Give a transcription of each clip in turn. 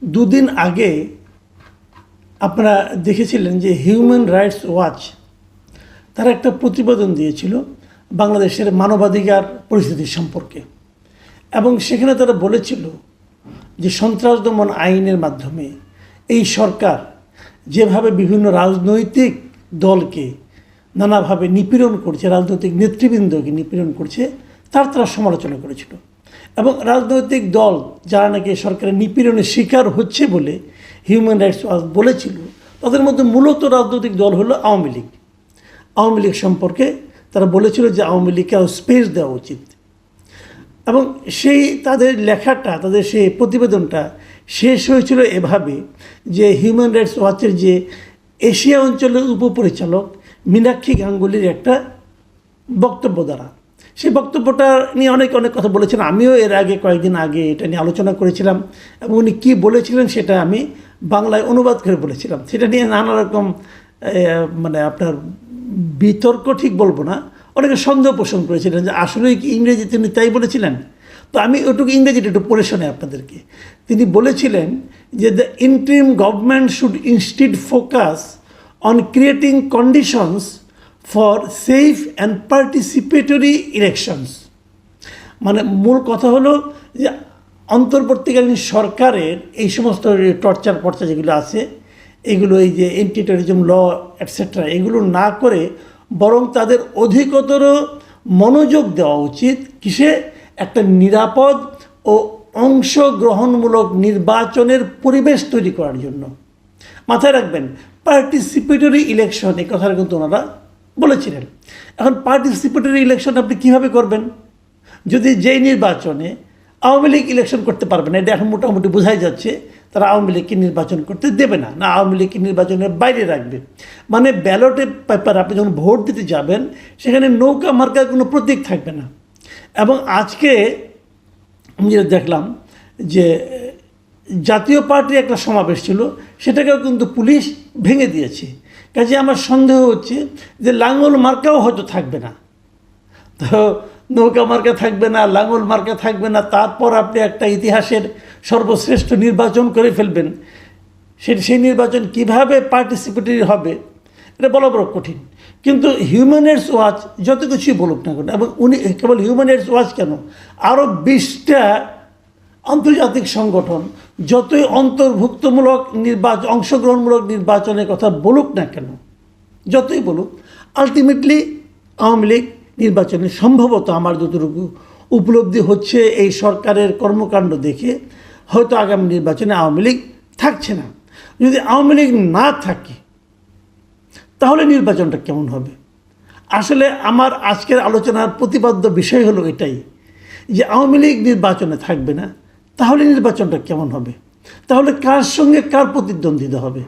দুদিন আগে আপনারা দেখেছিলেন যে হিউম্যান রাইটস ওয়াচ তারা একটা প্রতিবেদন দিয়েছিল বাংলাদেশের মানবাধিকার পরিস্থিতি সম্পর্কে, এবং সেখানে তারা বলেছিল যে সন্ত্রাস দমন আইনের মাধ্যমে এই সরকার যেভাবে বিভিন্ন রাজনৈতিক দলকে নানাভাবে নিপীড়ন করছে, রাজনৈতিক নেতৃবৃন্দকে নিপীড়ন করছে, তারা সমালোচনা করেছিল। এবং রাজনৈতিক দল যারা নাকি সরকারের নিপীড়নের শিকার হচ্ছে বলে হিউম্যান রাইটস ওয়াচ বলেছিল, তাদের মধ্যে মূলত রাজনৈতিক দল হলো আওয়ামী লীগ। আওয়ামী লীগ সম্পর্কে তারা বলেছিল যে আওয়ামী লীগকে স্পেস দেওয়া উচিত। এবং সেই তাদের লেখাটা, তাদের সেই প্রতিবেদনটা শেষ হয়েছিল এভাবে যে হিউম্যান রাইটস ওয়াচের যে এশিয়া অঞ্চলের উপপরিচালক মীনাক্ষী গাঙ্গুলির একটা বক্তব্য দ্বারা, সেই বক্তব্যটা নিয়ে অনেক কথা বলেছেন। আমিও এর আগে কয়েকদিন আগে এটা নিয়ে আলোচনা করেছিলাম, এবং উনি কী বলেছিলেন সেটা আমি বাংলায় অনুবাদ করে বলেছিলাম। সেটা নিয়ে নানা রকম মানে আপনার বিতর্ক ঠিক বলবো না, অনেকে সন্দেহ পোষণ করেছিলেন যে আসলেই কি ইংরেজিতে তিনি তাই বলেছিলেন। তো আমি ওটুকু ইংরেজিটা একটু পড়ে শোনাই আপনাদেরকে। তিনি বলেছিলেন যে the interim government should instead focus on creating conditions for safe and participatory elections. মানে মূল কথা হলো যে অন্তর্বর্তীকালীন সরকারের এই সমস্ত টর্চার যেগুলো আছে, এগুলো এই যে এন্টি টেররিজম ল এটসেট্রা, এগুলো না করে বরং তাদের অধিকতর মনোযোগ দেওয়া উচিত কিসে, একটা নিরাপদ ও অংশগ্রহণমূলক নির্বাচনের পরিবেশ তৈরি করার জন্য। মাথায় রাখবেন, পার্টিসিপেটরি ইলেকশন, এই কথাটা কিন্তু ওনারা বলেছিলেন। এখন পার্টিসিপেটরি ইলেকশন আপনি কীভাবে করবেন যদি যেই নির্বাচনে আওয়ামী লীগ ইলেকশন করতে পারবে না? এটা এখন মোটামুটি বোঝাই যাচ্ছে তারা আওয়ামী লীগকে নির্বাচন করতে দেবে না, আওয়ামী লীগকে নির্বাচনের বাইরে রাখবে। মানে ব্যালটে পেপার আপনি যখন ভোট দিতে যাবেন সেখানে নৌকা মার্কার কোনো প্রতীক থাকবে না। এবং আজকে আমি যেটা দেখলাম যে জাতীয় পার্টির একটা সমাবেশ ছিল, সেটাকেও কিন্তু পুলিশ ভেঙে দিয়েছে। কাজে আমার সন্দেহ হচ্ছে যে লাঙ্গল মার্কাও হয়তো থাকবে না। তো নৌকা মার্কা থাকবে না, লাঙ্গল মার্কা থাকবে না, তারপর আপনি একটা ইতিহাসের সর্বশ্রেষ্ঠ নির্বাচন করে ফেলবেন। সেই নির্বাচন কিভাবে পার্টিসিপেটরি হবে এটা বলা বড় কঠিন। কিন্তু হিউম্যান রাইটস ওয়াচ যত কিছুই বলুক না কেন, এবং উনি কেবল হিউম্যান রাইটস ওয়াচ কেন, আরও 20টা আন্তর্জাতিক সংগঠন যতই অন্তর্ভুক্তমূলক অংশগ্রহণমূলক নির্বাচনের কথা বলুক না কেন, যতই বলুক, আলটিমেটলি আওয়ামী লীগ নির্বাচনে সম্ভবত আমার যতটুকু উপলব্ধি হচ্ছে এই সরকারের কর্মকাণ্ড দেখে হয়তো আগামী নির্বাচনে আওয়ামী লীগ থাকছে না। যদি আওয়ামী লীগ না থাকে তাহলে নির্বাচনটা কেমন হবে? আসলে আমার আজকের আলোচনার প্রতিপাদ্য বিষয় হলো এটাই যে আওয়ামী লীগ নির্বাচনে থাকবে না, তাহলে নির্বাচনটা কেমন হবে? তাহলে কার সঙ্গে কার প্রতিদ্বন্দ্বিতা হবে?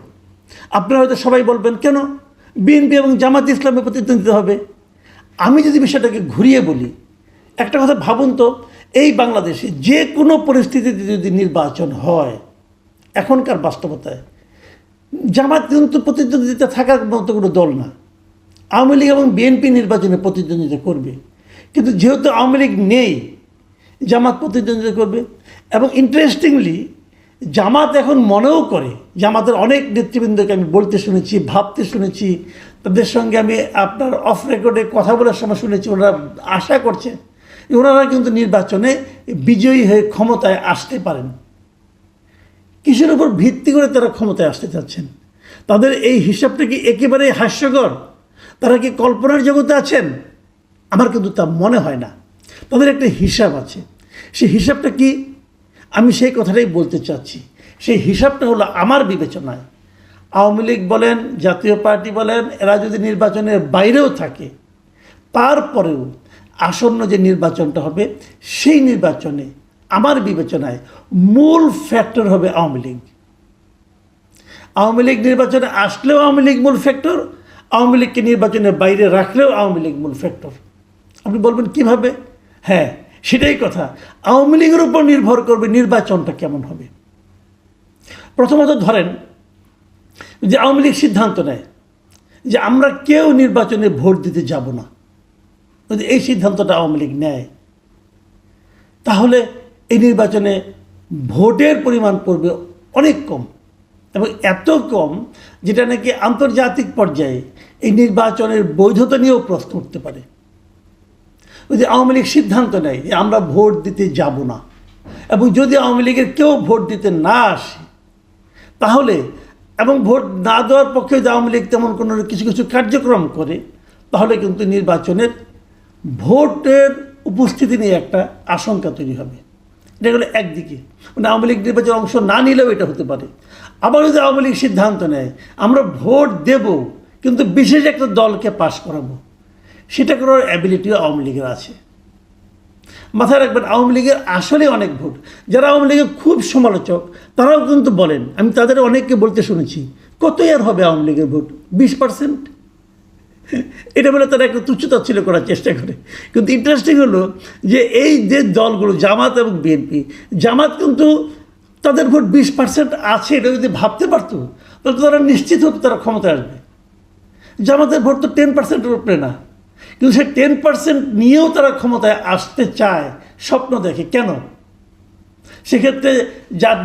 আপনারা হয়তো সবাই বলবেন কেন বিএনপি এবং জামাত ইসলামের প্রতিদ্বন্দ্বিতা হবে। আমি যদি বিষয়টাকে ঘুরিয়ে বলি, একটা কথা ভাবুন তো, এই বাংলাদেশে যে কোনো পরিস্থিতিতে যদি নির্বাচন হয় এখনকার বাস্তবতায়, জামাত কিন্তু প্রতিদ্বন্দ্বিতা থাকার মতো কোনো দল না। আওয়ামী লীগ এবং বিএনপি নির্বাচনে প্রতিদ্বন্দ্বিতা করবে, কিন্তু যেহেতু আওয়ামী লীগ নেই, জামাত প্রতিদ্বন্দ্বিতা করবে। এবং ইন্টারেস্টিংলি জামাত এখন মনেও করে, জামাতের অনেক নেতৃবৃন্দকে আমি বলতে শুনেছি, ভাবতে শুনেছি, তাদের সঙ্গে আমি আপনার অফ রেকর্ডে কথা বলার সময় শুনেছি, ওনারা আশা করছে ওনারা কিন্তু নির্বাচনে বিজয়ী হয়ে ক্ষমতায় আসতে পারেন। কিসের উপর ভিত্তি করে তারা ক্ষমতায় আসতে চাচ্ছেন? তাদের এই হিসাবটা কি একেবারেই হাস্যকর? তারা কি কল্পনার জগতে আছেন? আমার কিন্তু তা মনে হয় না। তাদের একটা হিসাব আছে। সেই হিসাবটা কি? আমি সেই কথাটাই বলতে চাচ্ছি। সেই হিসাবটা হলো আমার বিবেচনায় আওয়ামী লীগ বলেন, জাতীয় পার্টি বলেন, এরা যদি নির্বাচনের বাইরেও থাকে, তারপরেও আসন্ন যে নির্বাচনটা হবে সেই নির্বাচনে আমার বিবেচনায় মূল ফ্যাক্টর হবে আওয়ামী লীগ। আওয়ামী লীগ নির্বাচনে আসলেও আওয়ামী লীগ মূল ফ্যাক্টর, আওয়ামী লীগকে নির্বাচনের বাইরে রাখলেও আওয়ামী লীগ মূল ফ্যাক্টর। আপনি বলবেন কিভাবে? হ্যাঁ, সেটাই কথা। আওয়ামী লীগের উপর নির্ভর করবে নির্বাচনটা কেমন হবে। প্রথমত ধরেন যে আওয়ামী লীগ সিদ্ধান্ত নেয় যে আমরা কেউ নির্বাচনে ভোট দিতে যাব না, যদি এই সিদ্ধান্তটা আওয়ামী লীগ নেয়, তাহলে এই নির্বাচনে ভোটের পরিমাণ পড়বে অনেক কম, এবং এত কম যেটা নাকি আন্তর্জাতিক পর্যায়ে এই নির্বাচনের বৈধতা নিয়েও প্রশ্ন উঠতে পারে। ওই যে আওয়ামী লীগ সিদ্ধান্ত নেয় যে আমরা ভোট দিতে যাব না, এবং যদি আওয়ামী লীগের কেউ ভোট দিতে না আসে তাহলে, এবং ভোট না দেওয়ার পক্ষে যদি আওয়ামী লীগ তেমন কোনো কিছু কিছু কার্যক্রম করে, তাহলে কিন্তু নির্বাচনের ভোটের উপস্থিতি নিয়ে একটা আশঙ্কা তৈরি হবে। এটা হলো একদিকে, মানে আওয়ামী লীগ নির্বাচনের অংশ না নিলেও এটা হতে পারে। আবার যদি আওয়ামী লীগ সিদ্ধান্ত নেয় আমরা ভোট দেব কিন্তু বিশেষ একটা দলকে পাশ করাবো, সেটা করার অ্যাবিলিটিও আওয়ামী লীগের আছে। মাথায় রাখবেন, আওয়ামী লীগের আসলে অনেক ভোট, যারা আওয়ামী লীগের খুব সমালোচক তারাও কিন্তু বলেন, আমি তাদের অনেককে বলতে শুনেছি, কতই আর হবে আওয়ামী লীগের ভোট, 20%। এটা বলে তারা একটা তুচ্ছতাচ্ছিল করার চেষ্টা করে। কিন্তু ইন্টারেস্টিং হলো যে এই যে দলগুলো জামাত এবং বিএনপি, জামাত কিন্তু তাদের ভোট 20% আছে, এটা যদি ভাবতে পারতো তাহলে তো তারা নিশ্চিত হতো তারা ক্ষমতায় আসবে। জামাতের ভোট তো 10%-এর উপরে না, কিন্তু সে 10% নিয়েও তারা ক্ষমতায় আসতে চায়, স্বপ্ন দেখে। কেন? সেক্ষেত্রে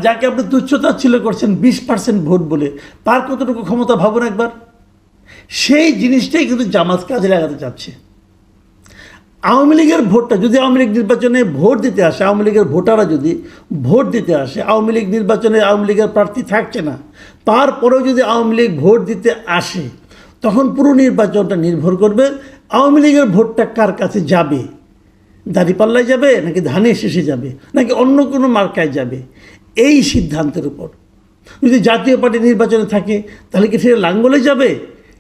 যাকে আপনি তুচ্ছতাচ্ছিল করছেন 20% ভোট বলে, তার কতটুকু ক্ষমতা ভাবুন একবার। সেই জিনিসটাই কিন্তু জামাত কাজে লাগাতে চাচ্ছে। আওয়ামী লীগের ভোটটা যদি আওয়ামী লীগ নির্বাচনে ভোট দিতে আসে, আওয়ামী লীগের ভোটাররা যদি ভোট দিতে আসে, আওয়ামী লীগ নির্বাচনে আওয়ামী লীগের প্রার্থী থাকছে না, তারপরেও যদি আওয়ামী লীগ ভোট দিতে আসে, তখন পুরো নির্বাচনটা নির্ভর করবে আওয়ামী লীগের ভোটটা কার কাছে যাবে। দাঁড়িপাল্লায় যাবে, নাকি ধানের শেষে যাবে, নাকি অন্য কোনো মার্কায় যাবে, এই সিদ্ধান্তের উপর। যদি জাতীয় পার্টি নির্বাচনে থাকে তাহলে কি সেটা লাঙ্গলে যাবে,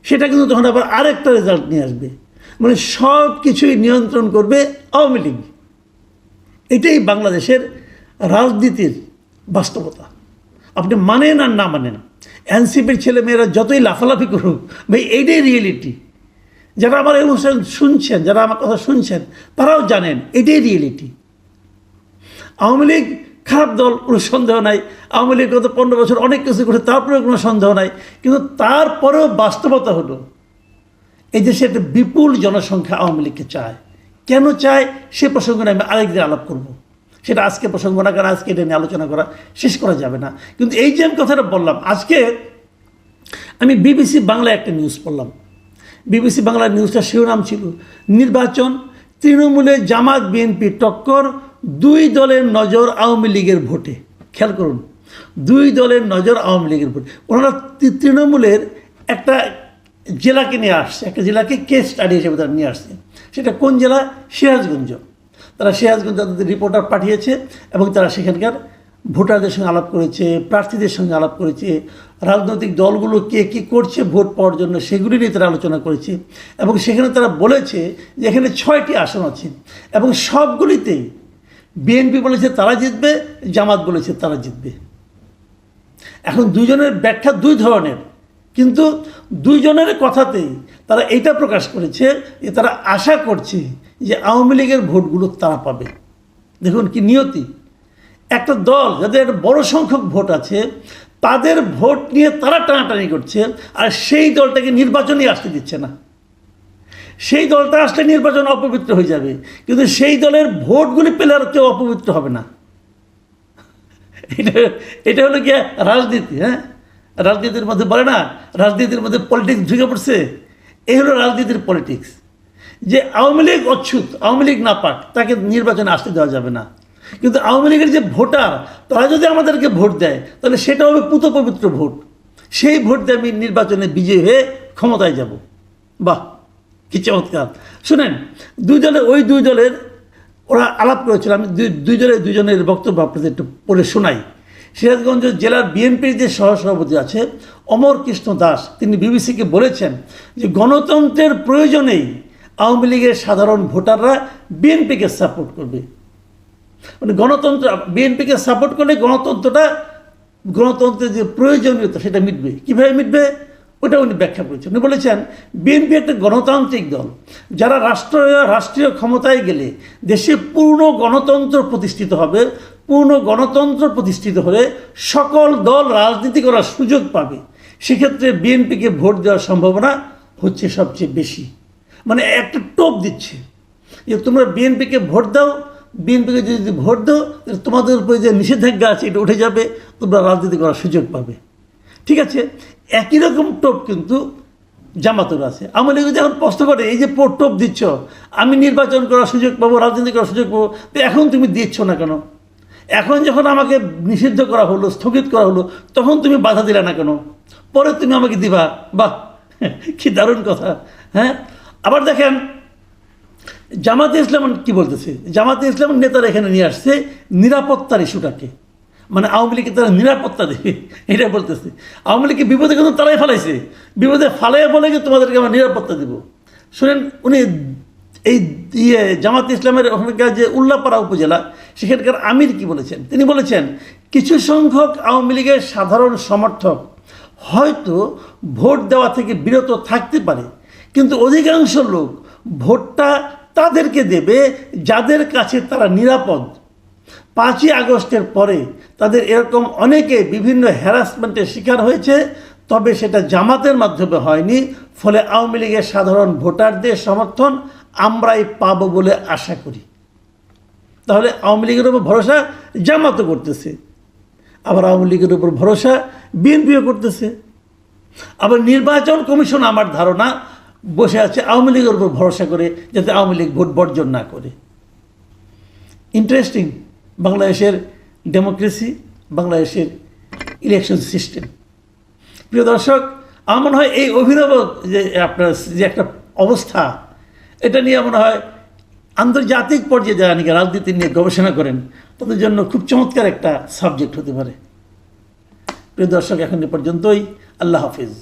সেটা কিন্তু তখন আবার আরেকটা রেজাল্ট নিয়ে আসবে। মানে সব কিছুই নিয়ন্ত্রণ করবে আওয়ামী লীগ। এটাই বাংলাদেশের রাজনীতির বাস্তবতা। আপনি মানেন আর না মানেন, এনসিপির ছেলেমেয়েরা যতই লাফালাফি করুক, ভাই এইটাই রিয়েলিটি। যারা আমার এই অনুষ্ঠান শুনছেন, যারা আমার কথা শুনছেন, তারাও জানেন এটাই রিয়েলিটি। আওয়ামী লীগ খারাপ দল, কোনো সন্দেহ নাই। আওয়ামী লীগ গত 15 বছর অনেক কিছু করে, তারপরেও কোনো সন্দেহ নাই। কিন্তু তারপরেও বাস্তবতা হলো এই দেশে একটা বিপুল জনসংখ্যা আওয়ামী লীগকে চায়। কেন চায় সে প্রসঙ্গে আমি আরেকদিন আলাপ করব। সেটা আজকে প্রসঙ্গ না, কারণ আজকে এটা নিয়ে আলোচনা করা শেষ করা যাবে না। কিন্তু এই যে আমি কথাটা বললাম, আজকে আমি বিবিসি বাংলায় একটা নিউজ পড়লাম। বিবিসি বাংলার নিউজটা শিরোনাম ছিল, নির্বাচন তৃণমূলে জামাত বিএনপি টক্কর, 2 দলের নজর আওয়ামী লীগের ভোটে। খেয়াল করুন, 2 দলের নজর আওয়ামী লীগের ভোটে। ওনারা তৃণমূলের একটা জেলাকে নিয়ে আসছে, একটা জেলাকে কেস স্টাডি হিসেবে তারা নিয়ে আসছে। সেটা কোন জেলা? সিরাজগঞ্জ। তারা সিরাজগঞ্জ তাদের রিপোর্টার পাঠিয়েছে এবং তারা সেখানকার ভোটারদের সঙ্গে আলাপ করেছে, প্রার্থীদের সঙ্গে আলাপ করেছে, রাজনৈতিক দলগুলো কে কী করছে ভোট পাওয়ার জন্য সেগুলি নিয়ে তারা আলোচনা করেছে। এবং সেখানে তারা বলেছে যে এখানে 6টি আসন আছে এবং সবগুলিতেই বিএনপি বলেছে তারা জিতবে, জামাত বলেছে তারা জিতবে। এখন দুজনের ব্যাখ্যা 2 ধরনের, কিন্তু 2 জনের কথাতেই তারা এইটা প্রকাশ করেছে যে তারা আশা করছে যে আওয়ামী লীগের ভোটগুলো তারা পাবে। দেখুন কি নিয়তি! একটা দল যাদের একটা বড় সংখ্যক ভোট আছে, তাদের ভোট নিয়ে তারা টানাটানি করছে, আর সেই দলটাকে নির্বাচনই আসতে দিচ্ছে না। সেই দলটা আসলে নির্বাচন অপবিত্র হয়ে যাবে, কিন্তু সেই দলের ভোটগুলি পেলে আর কেউ অপবিত্র হবে না। এটা হলো কি রাজনীতি। হ্যাঁ, রাজনীতির মধ্যে বলে না, রাজনীতির মধ্যে পলিটিক্স ঢুকে পড়ছে। এই হলো রাজনীতির পলিটিক্স, যে আওয়ামী লীগ অচ্ছুত, আওয়ামী লীগ না পাক, তাকে নির্বাচনে আসতে দেওয়া যাবে না। কিন্তু আওয়ামী লীগের যে ভোটার, তারা যদি আমাদেরকে ভোট দেয় তাহলে সেটা হবে পুত পবিত্র ভোট। সেই ভোট দিয়ে আমি নির্বাচনে বিজয়ী হয়ে ক্ষমতায় যাব। বাহ, কি চমৎকার! শুনেন, 2 দলের ওই 2 দলের ওরা আলাপ করেছিল। আমি দুজনের বক্তব্য আপনাদের একটু পড়ে শোনাই। সিরাজগঞ্জ জেলার বিএনপির যে সহসভাপতি আছে অমর কৃষ্ণ দাস, তিনি বিবিসিকে বলেছেন যে গণতন্ত্রের প্রয়োজনেই আওয়ামী লীগের সাধারণ ভোটাররা বিএনপিকে সাপোর্ট করবে। মানে গণতন্ত্র, বিএনপিকে সাপোর্ট করলে গণতন্ত্রের যে প্রয়োজনীয়তা সেটা মিটবে। কীভাবে মিটবে ওটা উনি ব্যাখ্যা করেছেন। উনি বলেছেন বিএনপি একটা গণতান্ত্রিক দল, যারা রাষ্ট্রীয় ক্ষমতায় গেলে দেশে পূর্ণ গণতন্ত্র প্রতিষ্ঠিত হবে। পূর্ণ গণতন্ত্র প্রতিষ্ঠিত হলে সকল দল রাজনীতি করার সুযোগ পাবে। সেক্ষেত্রে বিএনপিকে ভোট দেওয়ার সম্ভাবনা হচ্ছে সবচেয়ে বেশি। মানে একটা টোপ দিচ্ছে যে তোমরা বিএনপিকে ভোট দাও, বিএনপিকে যদি ভোট দাও তাহলে তোমাদের উপরে যে নিষেধাজ্ঞা আছে এটা উঠে যাবে, তোমরা রাজনীতি করার সুযোগ পাবে। ঠিক আছে, একই রকম টোপ কিন্তু জামাতের আছে। আওয়ামী লীগ যখন প্রশ্ন করে এই যে টোপ দিচ্ছ, আমি নির্বাচন করার সুযোগ পাবো, রাজনীতি করার সুযোগ পাবো, তো এখন তুমি দিচ্ছ না কেন? এখন যখন আমাকে নিষিদ্ধ করা হলো, স্থগিত করা হলো, তখন তুমি বাধা দিলে না কেন? পরে তুমি আমাকে দিবা। বাহ, কি দারুণ কথা। হ্যাঁ, আবার দেখেন জামাতে ইসলাম কি বলতেছে। জামাতে ইসলামের নেতারা এখানে নিয়ে আসছে নিরাপত্তার ইস্যুটাকে, মানে আওয়ামী লীগকে তারা নিরাপত্তা দেবে এটা বলতেছে। আওয়ামী লীগকে বিপদে কিন্তু তারাই ফালাইছে, বিপদে ফালাইয়া বলে কি তোমাদেরকে আমরা নিরাপত্তা দেব। শুনেন, উনি এই জামাত ইসলামের ওখানকার যে উল্লাপাড়া উপজেলা, সেখানকার আমির কি বলেছেন? তিনি বলেছেন কিছু সংখ্যক আওয়ামী লীগের সাধারণ সমর্থক হয়তো ভোট দেওয়া থেকে বিরত থাকতে পারে, কিন্তু অধিকাংশ লোক ভোটটা তাদেরকে দেবে যাদের কাছে তারা নিরাপদ। 5ই আগস্টের পরে তাদের এরকম অনেকে বিভিন্ন হ্যারাসমেন্টের শিকার হয়েছে, তবে সেটা জামাতের মাধ্যমে হয়নি। ফলে আওয়ামী লীগের সাধারণ ভোটারদের সমর্থন আমরাই পাবো বলে আশা করি। তাহলে আওয়ামী লীগের উপর ভরসা জামাতও করতেছে, আবার আওয়ামী লীগের উপর ভরসা বিএনপিও করতেছে। আবার নির্বাচন কমিশন আমার ধারণা বসে আছে আওয়ামী লীগের উপর ভরসা করে, যাতে আওয়ামী লীগ ভোট বর্জন না করে। ইন্টারেস্টিং বাংলাদেশের ডেমোক্রেসি, বাংলাদেশের ইলেকশন সিস্টেম। প্রিয় দর্শক, আমার মনে হয় এই অভিনব যে আপনার যে একটা অবস্থা, এটা নিয়ে মনে হয় আন্তর্জাতিক পর্যায়ে যারা নাকি রাজনীতি নিয়ে গবেষণা করেন তাদের জন্য খুব চমৎকার একটা সাবজেক্ট হতে পারে। প্রিয় দর্শক, এখন এ পর্যন্তই। আল্লাহ হাফিজ।